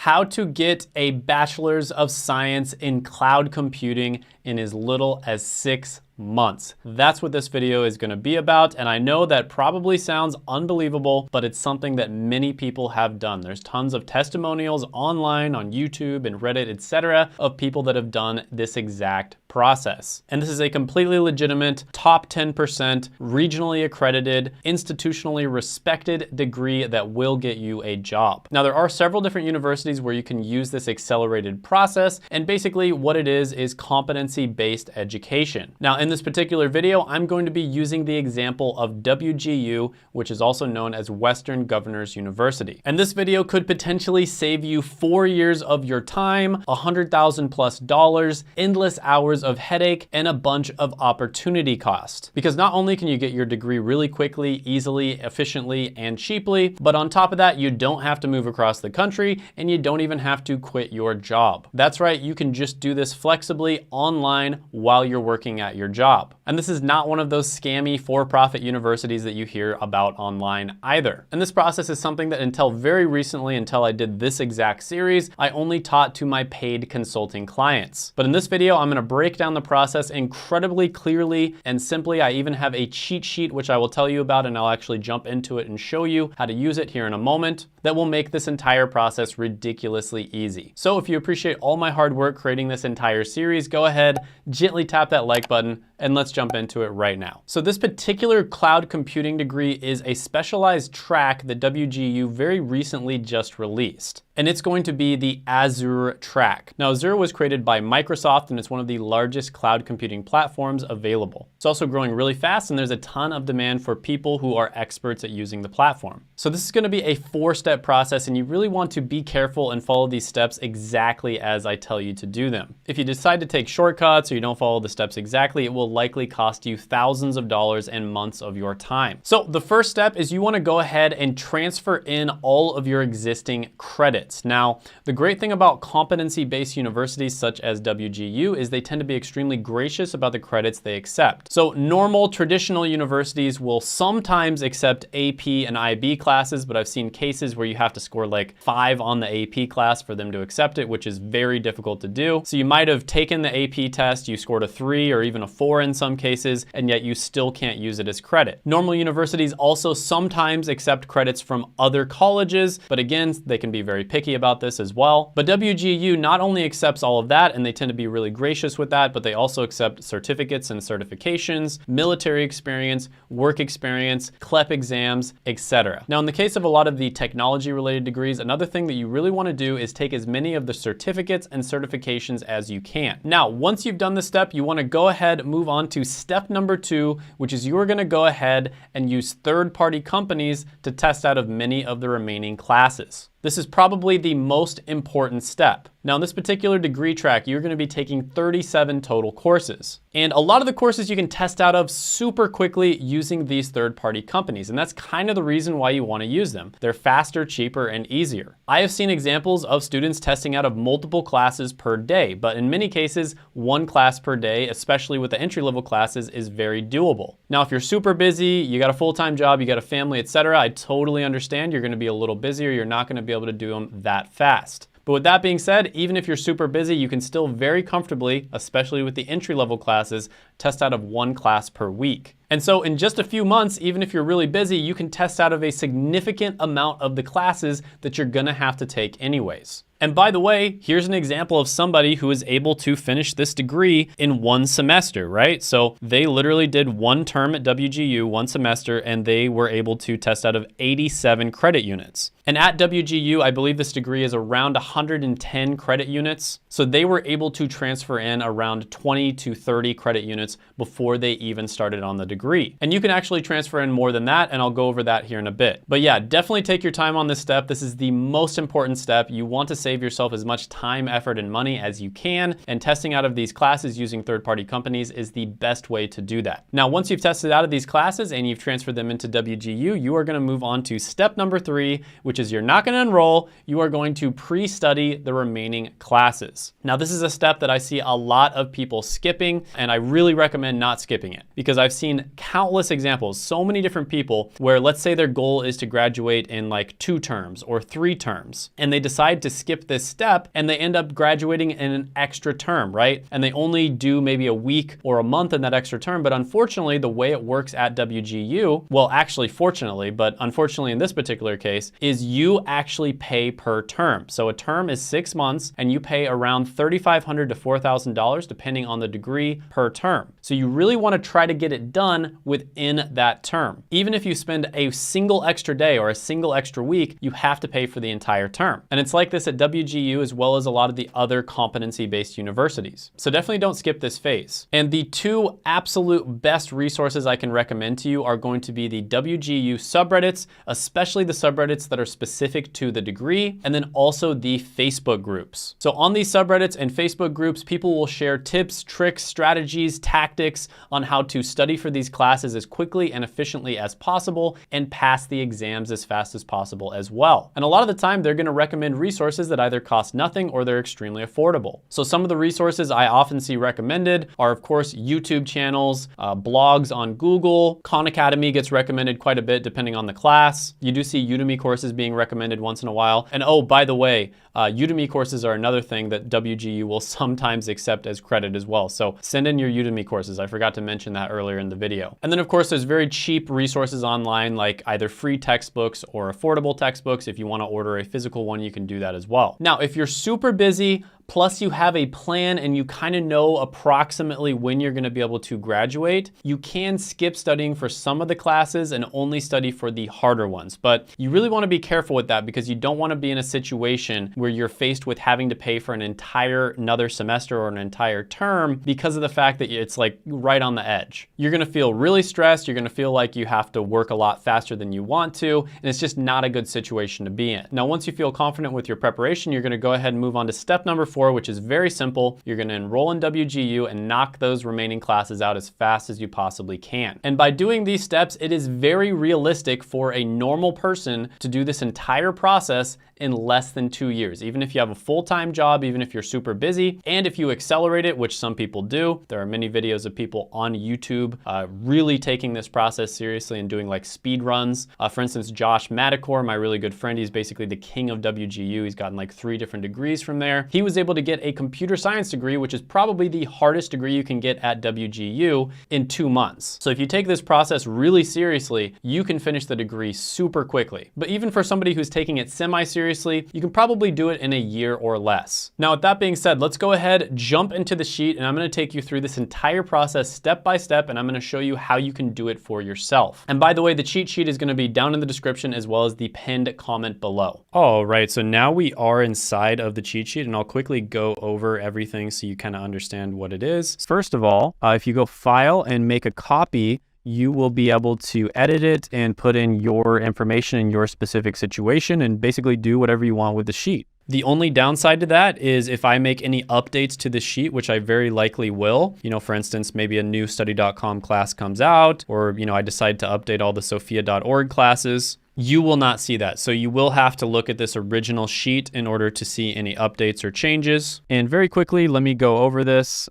how to get a bachelor's of science in cloud computing in as little as 6 months. That's what this video is going to be about, and I know that probably sounds unbelievable, but it's something that many people have done. There's tons of testimonials online on YouTube and Reddit, etc., of people that have done this exact process. And this is a completely legitimate, top 10%, regionally accredited, institutionally respected degree that will get you a job. Now, there are several different universities where you can use this accelerated process, and basically what it is competency-based education. Now, in this particular video, I'm going to be using the example of WGU, which is also known as Western Governors University. And this video could potentially save you 4 years of your time, $100,000+, endless hours of headache, and a bunch of opportunity cost. Because not only can you get your degree really quickly, easily, efficiently, and cheaply, but on top of that, you don't have to move across the country, and you don't even have to quit your job. That's right, you can just do this flexibly online while you're working at your job. And this is not one of those scammy for-profit universities that you hear about online either. And this process is something that until very recently, until I did this exact series, I only taught to my paid consulting clients. But in this video, I'm gonna break down the process incredibly clearly and simply. I even have a cheat sheet, which I will tell you about, and I'll actually jump into it and show you how to use it here in a moment, that will make this entire process ridiculously easy. So if you appreciate all my hard work creating this entire series, go ahead, gently tap that like button, and let's jump into it right now. So this particular cloud computing degree is a specialized track that WGU very recently just released. And it's going to be the Azure track. Now, Azure was created by Microsoft, and it's one of the largest cloud computing platforms available. It's also growing really fast, and there's a ton of demand for people who are experts at using the platform. So this is going to be a 4-step process, and you really want to be careful and follow these steps exactly as I tell you to do them. If you decide to take shortcuts or you don't follow the steps exactly, it will likely cost you thousands of dollars and months of your time. So the first step is you want to go ahead and transfer in all of your existing credits. Now, the great thing about competency-based universities such as WGU is they tend to be extremely gracious about the credits they accept. So normal traditional universities will sometimes accept AP and IB classes, but I've seen cases where you have to score like 5 on the AP class for them to accept it, which is very difficult to do. So you might have taken the AP test, you scored a 3 or even a 4 in some cases, and yet you still can't use it as credit. Normal universities also sometimes accept credits from other colleges, but again, they can be very picky about this as well. But WGU not only accepts all of that, and they tend to be really gracious with that, but they also accept certificates and certifications, military experience, work experience, CLEP exams, etc. Now, in the case of a lot of the technology-related degrees, another thing that you really want to do is take as many of the certificates and certifications as you can. Now, once you've done this step, you want to go ahead, move on to step number 2, which is you're going to go ahead and use third-party companies to test out of many of the remaining classes. This is probably the most important step. Now, in this particular degree track, you're going to be taking 37 total courses. And a lot of the courses you can test out of super quickly using these third-party companies. And that's kind of the reason why you want to use them. They're faster, cheaper, and easier. I have seen examples of students testing out of multiple classes per day, but in many cases, 1 class per day, especially with the entry-level classes, is very doable. Now, if you're super busy, you got a full-time job, you got a family, etc., I totally understand you're going to be a little busier. You're not going to be able to do them that fast. But with that being said, even if you're super busy, you can still very comfortably, especially with the entry-level classes, test out of 1 class per week. And so in just a few months, even if you're really busy, you can test out of a significant amount of the classes that you're gonna have to take anyways. And by the way, here's an example of somebody who was able to finish this degree in 1 semester, right? So they literally did 1 term at WGU, 1 semester, and they were able to test out of 87 credit units. And at WGU, I believe this degree is around 110 credit units. So they were able to transfer in around 20 to 30 credit units before they even started on the degree. And you can actually transfer in more than that, and I'll go over that here in a bit. But yeah, definitely take your time on this step. This is the most important step. You want to save yourself as much time, effort, and money as you can, and testing out of these classes using third-party companies is the best way to do that. Now, once you've tested out of these classes and you've transferred them into WGU, you are gonna move on to step number 3, which is you're not gonna enroll, you are going to pre-study the remaining classes. Now, this is a step that I see a lot of people skipping, and I really recommend not skipping it because I've seen countless examples, so many different people where let's say their goal is to graduate in like 2 terms or 3 terms, and they decide to skip skip this step and they end up graduating in an extra term, right? And they only do maybe a week or a month in that extra term. But unfortunately, the way it works at WGU, well, actually, fortunately, but unfortunately in this particular case, is you actually pay per term. So a term is 6 months and you pay around $3,500 to $4,000 depending on the degree per term. So you really want to try to get it done within that term. Even if you spend a single extra day or a single extra week, you have to pay for the entire term. And it's like this at WGU as well as a lot of the other competency-based universities. So definitely don't skip this phase. And the two absolute best resources I can recommend to you are going to be the WGU subreddits, especially the subreddits that are specific to the degree, and then also the Facebook groups. So on these subreddits and Facebook groups, people will share tips, tricks, strategies, tactics on how to study for these classes as quickly and efficiently as possible and pass the exams as fast as possible as well. And a lot of the time, they're going to recommend resources that either cost nothing or they're extremely affordable. So some of the resources I often see recommended are, of course, YouTube channels, blogs on Google. Khan Academy gets recommended quite a bit depending on the class. You do see Udemy courses being recommended once in a while. And oh, by the way, Udemy courses are another thing that WGU will sometimes accept as credit as well. So send in your Udemy courses. I forgot to mention that earlier in the video. And then of course, there's very cheap resources online, like either free textbooks or affordable textbooks. If you want to order a physical one, you can do that as well. Now, if you're super busy, plus you have a plan and you kind of know approximately when you're going to be able to graduate, you can skip studying for some of the classes and only study for the harder ones. But you really want to be careful with that because you don't want to be in a situation where you're faced with having to pay for another semester or an entire term because of the fact that it's like right on the edge. You're going to feel really stressed. You're going to feel like you have to work a lot faster than you want to, and it's just not a good situation to be in. Now, once you feel confident with your preparation, you're going to go ahead and move on to step number 4, which is very simple. You're going to enroll in WGU and knock those remaining classes out as fast as you possibly can. And by doing these steps, it is very realistic for a normal person to do this entire process in less than 2 years. Even if you have a full-time job, even if you're super busy, and if you accelerate it, which some people do. There are many videos of people on YouTube really taking this process seriously and doing like speed runs. For instance, Josh Madakor, my really good friend, he's basically the king of WGU. He's gotten like 3 different degrees from there. He was able to get a computer science degree, which is probably the hardest degree you can get at WGU, in 2 months. So if you take this process really seriously, you can finish the degree super quickly. But even for somebody who's taking it semi-seriously, you can probably do it in a year or less. Now, with that being said, let's go ahead, jump into the sheet, and I'm going to take you through this entire process step by step, and I'm going to show you how you can do it for yourself. And by the way, the cheat sheet is going to be down in the description as well as the pinned comment below. All right, so now we are inside of the cheat sheet, and I'll quickly go over everything so you kind of understand what it is. First of all, if you go File and make a copy, you will be able to edit it and put in your information in your specific situation and basically do whatever you want with the sheet. The only downside to that is if I make any updates to the sheet, which I very likely will, for instance, maybe a new study.com class comes out, or, I decide to update all the sophia.org classes, you will not see that. So you will have to look at this original sheet in order to see any updates or changes. And very quickly, let me go over this.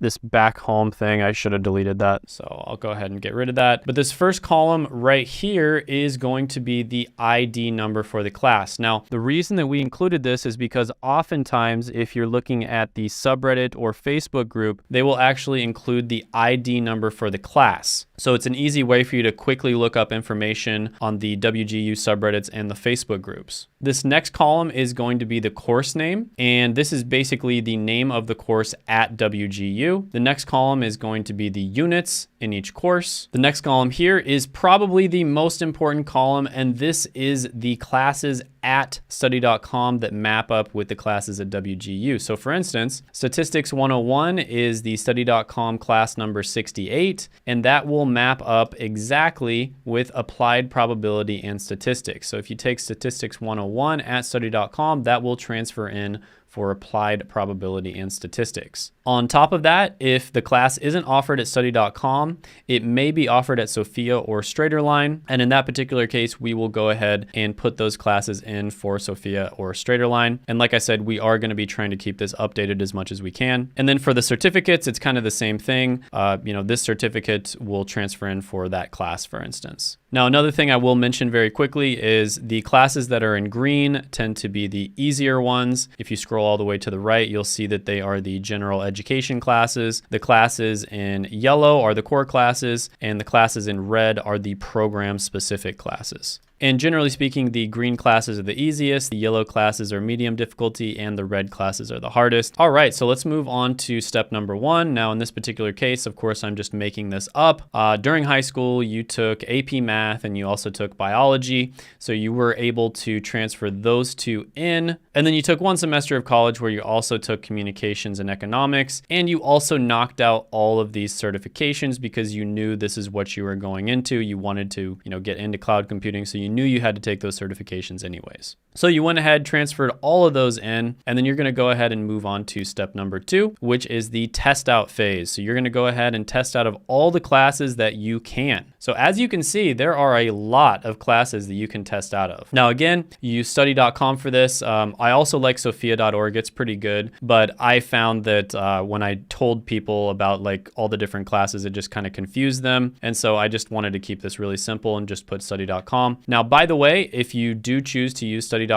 This back home thing, I should have deleted that. So I'll go ahead and get rid of that. But this first column right here is going to be the ID number for the class. Now, the reason that we included this is because oftentimes, if you're looking at the subreddit or Facebook group, they will actually include the ID number for the class. So it's an easy way for you to quickly look up information on the WGU subreddits and the Facebook groups. This next column is going to be the course name, and this is basically the name of the course at WGU. The next column is going to be the units in each course. The next column here is probably the most important column, and this is the classes at study.com that map up with the classes at WGU. So for instance, Statistics 101 is the study.com class number 68, and that will map up exactly with applied probability and statistics. So if you take Statistics 101 at study.com, that will transfer in for applied probability and statistics. On top of that, if the class isn't offered at study.com, it may be offered at Sophia or Straighterline. And in that particular case, we will go ahead and put those classes in for Sophia or Straighterline. And like I said, we are going to be trying to keep this updated as much as we can. And then for the certificates, it's kind of the same thing. This certificate will transfer in for that class, for instance. Now, another thing I will mention very quickly is the classes that are in green tend to be the easier ones. If you scroll all the way to the right, you'll see that they are the general education classes. The classes in yellow are the core classes, and the classes in red are the program-specific classes. And generally speaking, the green classes are the easiest, the yellow classes are medium difficulty, and the red classes are the hardest. All right, so let's move on to step number 1. Now, in this particular case, of course, I'm just making this up. During high school, you took AP Math and you also took Biology. So you were able to transfer those two in. And then you took one semester of college where you also took Communications and Economics. And you also knocked out all of these certifications because you knew this is what you were going into. You wanted to, get into cloud computing. So you knew you had to take those certifications anyways. So you went ahead, transferred all of those in, and then you're going to go ahead and move on to step number 2, which is the test out phase. So you're going to go ahead and test out of all the classes that you can. So as you can see, there are a lot of classes that you can test out of. Now, again, you use study.com for this. I also like sophia.org. It's pretty good, but I found that when I told people about like all the different classes, it just kind of confused them. And so I just wanted to keep this really simple and just put study.com. Now, by the way, if you do choose to use study.com,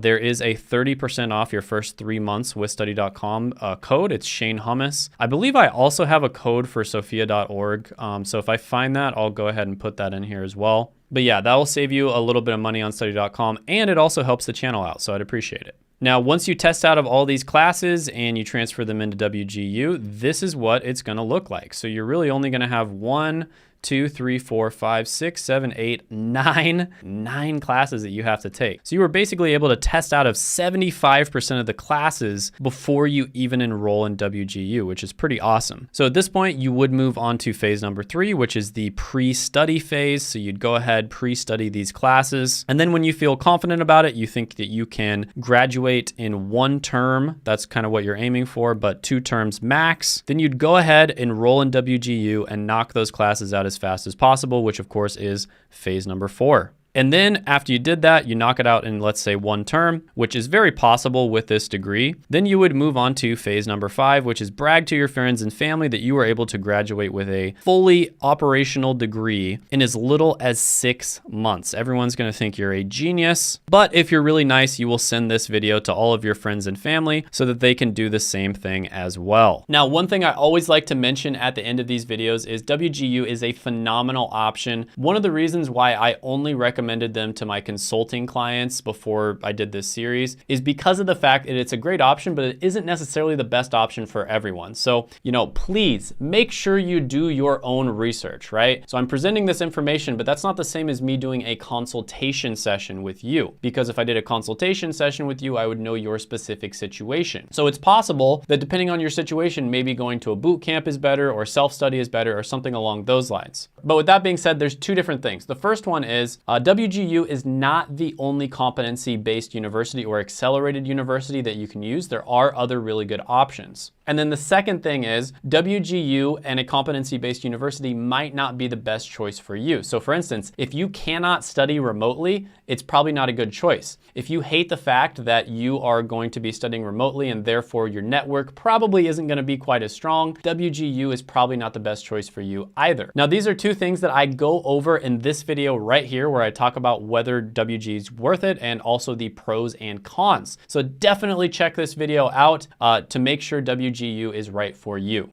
there is a 30% off your first 3 months with study.com code. It's Shane Hummus. I believe I also have a code for sophia.org. So if I find that, I'll go ahead and put that in here as well. But yeah, that will save you a little bit of money on study.com, and it also helps the channel out, so I'd appreciate it. Now, once you test out of all these classes and you transfer them into WGU, this is what it's going to look like. So you're really only going to have 1, 2, 3, 4, 5, 6, 7, 8, 9 classes that you have to take. So you were basically able to test out of 75% of the classes before you even enroll in WGU, which is pretty awesome. So at this point, you would move on to phase number 3, which is the pre-study phase. So you'd go ahead, pre-study these classes. And then when you feel confident about it, you think that you can graduate in 1 term. That's kind of what you're aiming for, but 2 terms max. Then you'd go ahead, enroll in WGU, and knock those classes out as fast as possible, which of course is phase number 4. And then after you did that, you knock it out in, let's say, 1 term, which is very possible with this degree. Then you would move on to phase number 5, which is brag to your friends and family that you were able to graduate with a fully operational degree in as little as 6 months. Everyone's going to think you're a genius. But if you're really nice, you will send this video to all of your friends and family so that they can do the same thing as well. Now, one thing I always like to mention at the end of these videos is WGU is a phenomenal option. One of the reasons why I only recommended them to my consulting clients before I did this series is because of the fact that it's a great option, but it isn't necessarily the best option for everyone. So, please make sure you do your own research, right? So I'm presenting this information, but that's not the same as me doing a consultation session with you, because if I did a consultation session with you, I would know your specific situation. So it's possible that depending on your situation, maybe going to a boot camp is better or self-study is better or something along those lines. But with that being said, there's 2 different things. The first one is WGU is not the only competency-based university or accelerated university that you can use. There are other really good options. And then the second thing is WGU and a competency-based university might not be the best choice for you. So for instance, if you cannot study remotely, it's probably not a good choice. If you hate the fact that you are going to be studying remotely and therefore your network probably isn't going to be quite as strong, WGU is probably not the best choice for you either. Now, these are 2 things that I go over in this video right here where I talk about whether WGU is worth it and also the pros and cons. So definitely check this video out to make sure WGU is right for you.